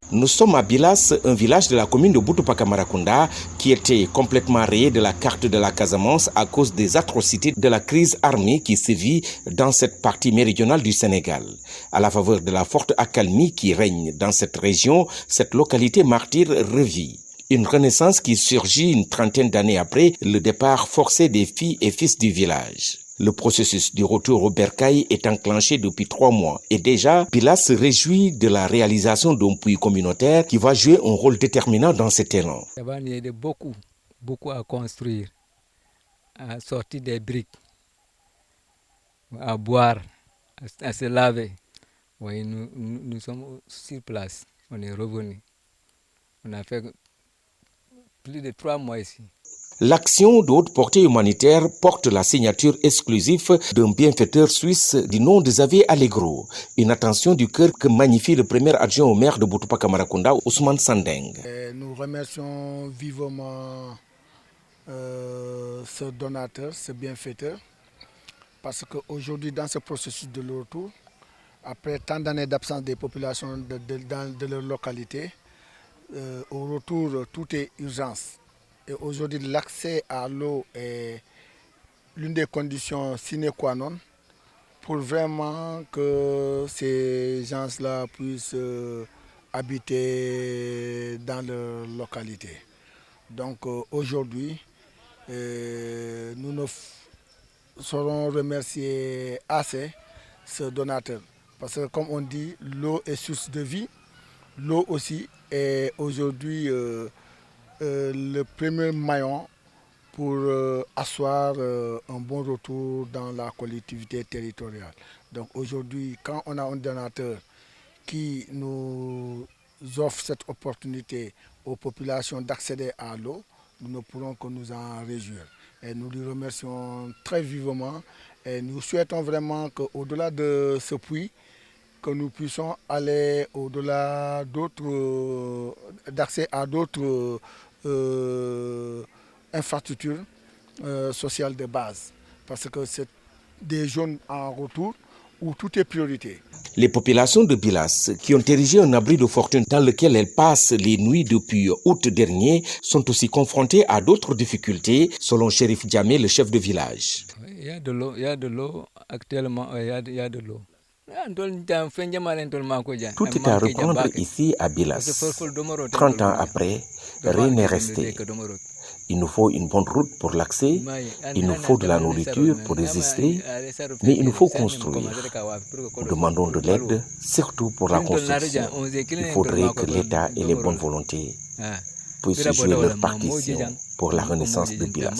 Nous sommes à Bilas, un village de la commune de Boutoupa-Camaracounda qui était complètement rayé de la carte de la Casamance à cause des atrocités de la crise armée qui sévit dans cette partie méridionale du Sénégal. À la faveur de la forte accalmie qui règne dans cette région, cette localité martyre revit. Une renaissance qui surgit une trentaine d'années après le départ forcé des filles et fils du village. Le processus du retour au bercail est enclenché depuis 3 mois et déjà, Bilas se réjouit de la réalisation d'un puits communautaire qui va jouer un rôle déterminant dans cet élan. Il va y avoir beaucoup à construire, à sortir des briques, à boire, à se laver. Oui, nous sommes sur place, on est revenus. On a fait plus de 3 mois ici. L'action de haute portée humanitaire porte la signature exclusive d'un bienfaiteur suisse du nom de Xavier Allegro. Une attention du cœur que magnifie le premier adjoint au maire de Boutoupa-Camaracounda, Ousmane Sandeng. Nous remercions vivement ce donateur, ce bienfaiteur, parce qu'aujourd'hui, dans ce processus de retour, après tant d'années d'absence des populations de leur localité, au retour, tout est urgence. Et aujourd'hui, l'accès à l'eau est l'une des conditions sine qua non pour vraiment que ces gens-là puissent habiter dans leur localité. Donc aujourd'hui, nous ne saurons remercier assez ce donateur. Parce que comme on dit, l'eau est source de vie. L'eau aussi est aujourd'hui le premier maillon pour asseoir un bon retour dans la collectivité territoriale. Donc aujourd'hui, quand on a un donateur qui nous offre cette opportunité aux populations d'accéder à l'eau, nous ne pourrons que nous en réjouir. Et nous lui remercions très vivement et nous souhaitons vraiment qu'au-delà de ce puits, que nous puissions aller au-delà d'autres, d'accès à d'autres infrastructures sociales de base. Parce que c'est des zones en retour où tout est priorité. Les populations de Bilas, qui ont érigé un abri de fortune dans lequel elles passent les nuits depuis août dernier, sont aussi confrontées à d'autres difficultés, selon Chérif Diamé, le chef de village. Il y a de l'eau actuellement, il y a de l'eau. Tout est à reprendre ici à Bilas. 30 ans après, rien n'est resté. Il nous faut une bonne route pour l'accès, il nous faut de la nourriture pour résister, mais il nous faut construire. Nous demandons de l'aide, surtout pour la construction. Il faudrait que l'État et les bonnes volontés puissent jouer leur partition pour la renaissance de Bilas.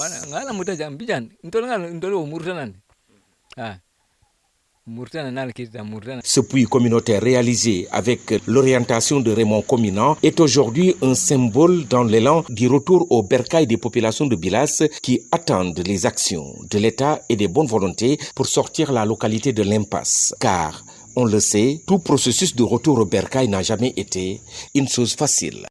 Ce puits communautaire réalisé avec l'orientation de Raymond Cominant est aujourd'hui un symbole dans l'élan du retour au bercail des populations de Bilas qui attendent les actions de l'État et des bonnes volontés pour sortir la localité de l'impasse. Car, on le sait, tout processus de retour au bercail n'a jamais été une chose facile.